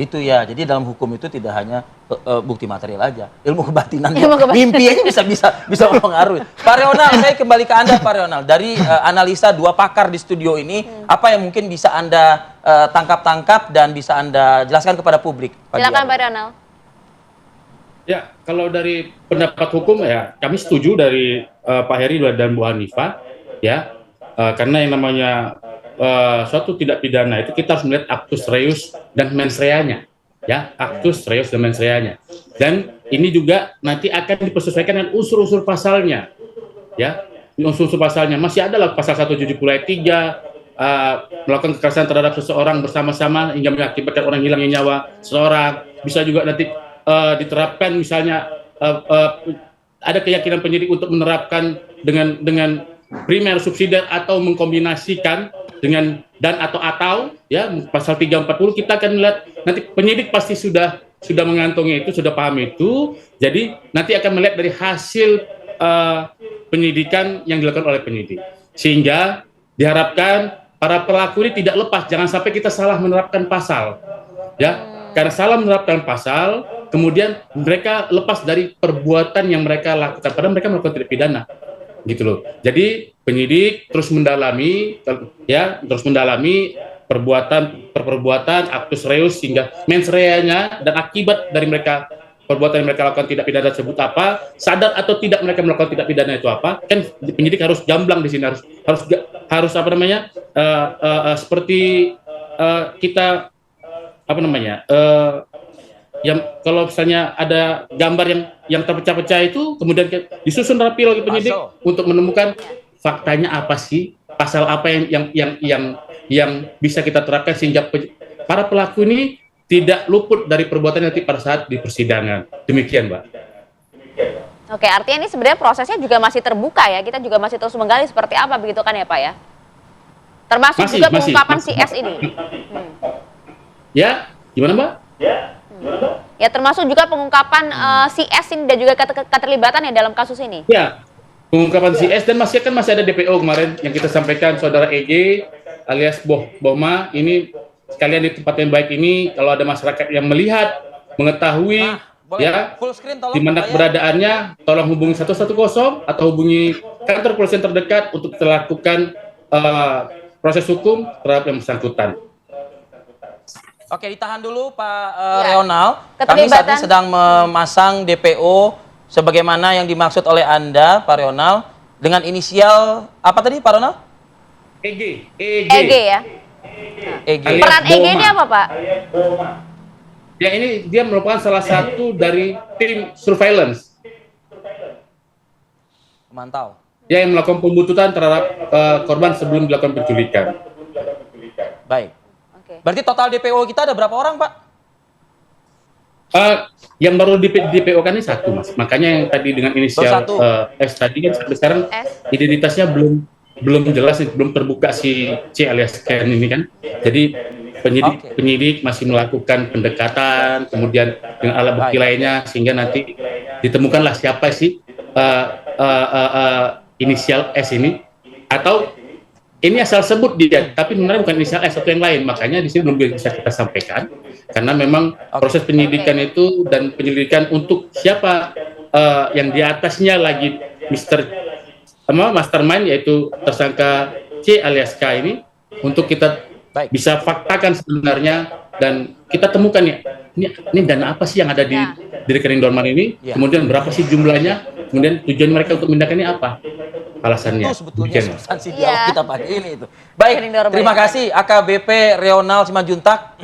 Itu ya, jadi dalam hukum itu tidak hanya bukti material aja, ilmu kebatinan, mimpi aja bisa mempengaruhi. Pak Reonal, saya kembali ke Anda Pak Reonal. Dari analisa dua pakar di studio ini, apa yang mungkin bisa Anda tangkap dan bisa Anda jelaskan kepada publik? Silakan Pak Reonal. Ya, kalau dari pendapat hukum ya, kami setuju dari Pak Heri dan Bu Hanifah, ya, karena yang namanya suatu tidak pidana itu kita harus melihat actus reus dan mens reanya, ya, actus reus dan mens reanya. Dan ini juga nanti akan dipersesuaikan dengan unsur-unsur pasalnya, ya, unsur-unsur pasalnya masih ada lah pasal 170 ayat 3, melakukan kekerasan terhadap seseorang bersama-sama hingga mengakibatkan orang hilangnya nyawa seseorang. Bisa juga nanti diterapkan misalnya ada keyakinan penyidik untuk menerapkan dengan primer subsidiar atau mengkombinasikan dengan dan atau ya pasal 340 kita akan melihat nanti penyidik pasti sudah mengantongi itu, sudah paham itu. Jadi nanti akan melihat dari hasil penyidikan yang dilakukan oleh penyidik, sehingga diharapkan para pelaku ini tidak lepas, jangan sampai kita salah menerapkan pasal, ya, karena salah menerapkan pasal kemudian mereka lepas dari perbuatan yang mereka lakukan padahal mereka melakukan tindak pidana, gitu loh. Jadi penyidik terus mendalami, ya, terus mendalami perbuatan actus reus hingga mens reanya dan akibat dari mereka perbuatan yang mereka lakukan tindak pidana tersebut apa, sadar atau tidak mereka melakukan tindak pidana itu apa, kan penyidik harus gamblang di sini, harus apa namanya, seperti kita apa namanya, yang kalau misalnya ada gambar yang terpecah-pecah itu kemudian disusun rapi oleh penyidik untuk menemukan faktanya apa sih, pasal apa yang bisa kita terapkan sehingga para pelaku ini tidak luput dari perbuatan nanti pada saat di persidangan. Demikian, Mbak. Oke, artinya ini sebenarnya prosesnya juga masih terbuka ya, kita juga masih terus menggali seperti apa begitu kan ya Pak ya? Termasuk juga pengungkapan si S ini. Ya, gimana Mbak? Ya termasuk juga pengungkapan si S ini dan juga keterlibatan ya dalam kasus ini. Ya, pengungkapan si S dan masih ada DPO kemarin yang kita sampaikan saudara EG alias Bohma ini sekalian di tempat yang baik ini kalau ada masyarakat yang melihat mengetahui ya di mana keberadaannya tolong hubungi 110 atau hubungi kantor polisi terdekat untuk melakukan proses hukum terhadap yang bersangkutan. Oke, ditahan dulu Pak Reonal. Kami saat ini sedang memasang DPO sebagaimana yang dimaksud oleh Anda, Pak Reonal, dengan inisial apa tadi, Pak Reonal? EG ya. EG. Peran EG ini apa, Pak? Ya, ini dia merupakan salah satu dari tim surveillance. Memantau. Ya, yang melakukan pembuntutan terhadap korban sebelum dilakukan penculikan. Baik. Berarti total DPO kita ada berapa orang, Pak? Yang baru DPO kan ini satu, Mas. Makanya yang tadi dengan inisial S tadi kan sampai sekarang identitasnya belum jelas, belum terbuka si C alias Ken ini kan. Jadi penyidik masih melakukan pendekatan, kemudian dengan alat bukti lainnya sehingga nanti ditemukanlah siapa sih inisial S ini, atau ini asal sebut dia, tapi sebenarnya bukan inisial S atau yang lain. Makanya di sini belum bisa kita sampaikan, karena memang proses penyidikan itu dan penyelidikan untuk siapa yang di atasnya lagi mastermind yaitu tersangka C alias K ini, untuk kita bisa faktakan sebenarnya dan kita temukan ya ini dana apa sih yang ada di rekening Dorman ini, kemudian berapa sih jumlahnya, kemudian tujuan mereka untuk memindahkannya apa. Alasannya. Itu sebetulnya substansi dialog kita pagi ini itu. Baik, terima kasih AKBP Reonal Simanjuntak,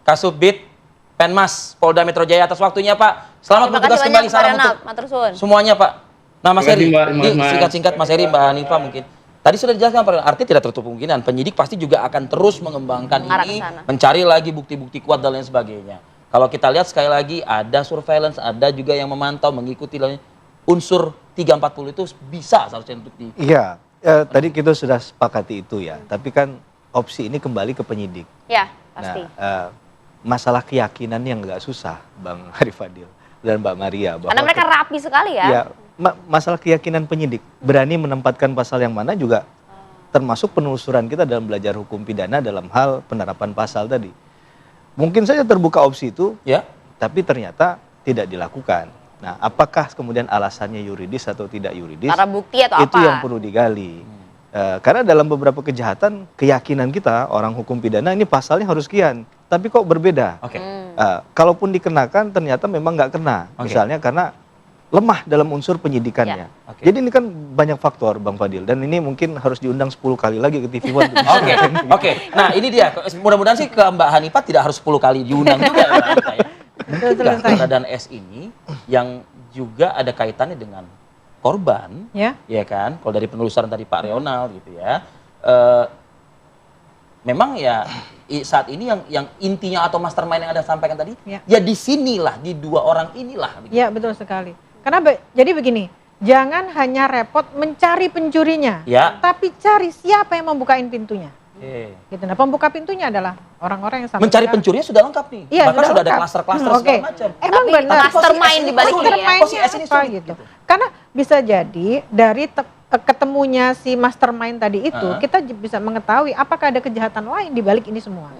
Kasubdit Penmas Polda Metro Jaya atas waktunya, Pak. Selamat bertugas kembali, salam untuk semuanya, Pak. Nah, Mas Heri, singkat-singkat Mas Heri, Mbak Hanifah mungkin. Tadi sudah dijelaskan, Pak, artinya tidak tertutup kemungkinan penyidik pasti juga akan terus mengembangkan ini, mencari lagi bukti-bukti kuat dan lain sebagainya. Kalau kita lihat sekali lagi ada surveillance, ada juga yang memantau, mengikuti unsur 340 itu bisa seharusnya untuk di... Iya, tadi kita sudah sepakati itu ya. Tapi kan opsi ini kembali ke penyidik. Ya, pasti. Nah, masalah keyakinan yang nggak susah, Bang Arif Fadil dan Mbak Maria. Karena mereka rapi sekali ya. Ya, masalah keyakinan penyidik. Berani menempatkan pasal yang mana juga termasuk penelusuran kita dalam belajar hukum pidana dalam hal penerapan pasal tadi. mungkin saja terbuka opsi itu, Ya. tapi ternyata tidak dilakukan. Nah, apakah kemudian alasannya yuridis atau tidak yuridis? Karena bukti atau Itu apa? yang perlu digali. Karena dalam beberapa kejahatan, keyakinan kita orang hukum pidana ini pasalnya harus sekian, tapi kok berbeda. Oke. Kalaupun dikenakan ternyata memang nggak kena, Oke. misalnya karena lemah dalam unsur penyidikannya. Ya. Oke. Jadi ini kan banyak faktor, Bang Fadil, dan ini mungkin harus diundang 10 kali lagi ke TV One. Oke, oke. Nah ini dia. Mudah-mudahan sih ke Mbak Hanifah tidak harus 10 kali diundang juga. Ya, Mbak Hanifah, ya. Mungkinkah keberadaan S ini yang juga ada kaitannya dengan korban, Ya. ya kan? Kalau dari penelusuran tadi Pak Reonal gitu ya, memang ya saat ini yang intinya atau mastermind yang Anda sampaikan tadi, Ya. ya di sinilah, di dua orang inilah. Begitu. Ya, betul sekali. Karena jadi begini, jangan hanya repot mencari pencurinya, Ya. tapi cari siapa yang membukain pintunya. Oke. Gitu. Nah, pembuka pintunya adalah orang-orang yang sampai Mencari sekarang- pencurinya sudah lengkap nih. Iya, Bahkan sudah ada lengkap. klaster-klaster Oke. segala macam. Emang Tapi benar. mastermind di balik ini ya. Mastermind-nya Posisi S ini apa sulit, gitu. Karena bisa jadi dari ketemunya si mastermind tadi itu, kita bisa mengetahui apakah ada kejahatan lain di balik ini semua.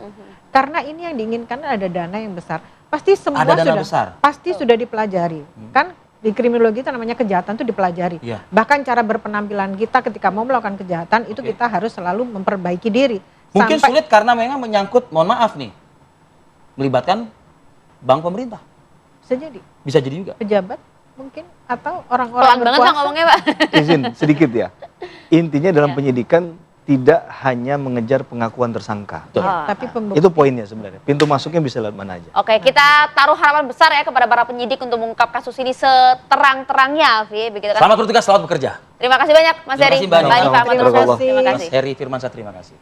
Karena ini yang diinginkan ada dana yang besar. Pasti semua Ada dana sudah besar. pasti sudah dipelajari. Kan di kriminologi itu namanya kejahatan itu dipelajari. Iya. Bahkan cara berpenampilan kita ketika mau melakukan kejahatan itu Oke. kita harus selalu memperbaiki diri. Mungkin Sampai- sulit karena memang menyangkut, mohon maaf nih, melibatkan bank pemerintah. bisa jadi Bisa jadi juga. pejabat mungkin atau orang-orang Pelan banget Pak berkuasa. ngomongnya Pak. Izin sedikit ya. Intinya dalam Ya. penyidikan tidak hanya mengejar pengakuan tersangka. Betul. Oh. Tapi pembuktian. Itu poinnya sebenarnya. Pintu masuknya bisa lewat mana aja. Oke, kita taruh harapan besar ya kepada para penyidik untuk mengungkap kasus ini seterang-terangnya, Alfi, begitu kan? Selamat bertugas, selamat bekerja. Terima kasih banyak Mas Terima Heri. kasih, Mbak Hanifah. Mbak Hanifah, Terima Terima kasih. Terima Mas kasih. Heri Firmansyah, terima kasih.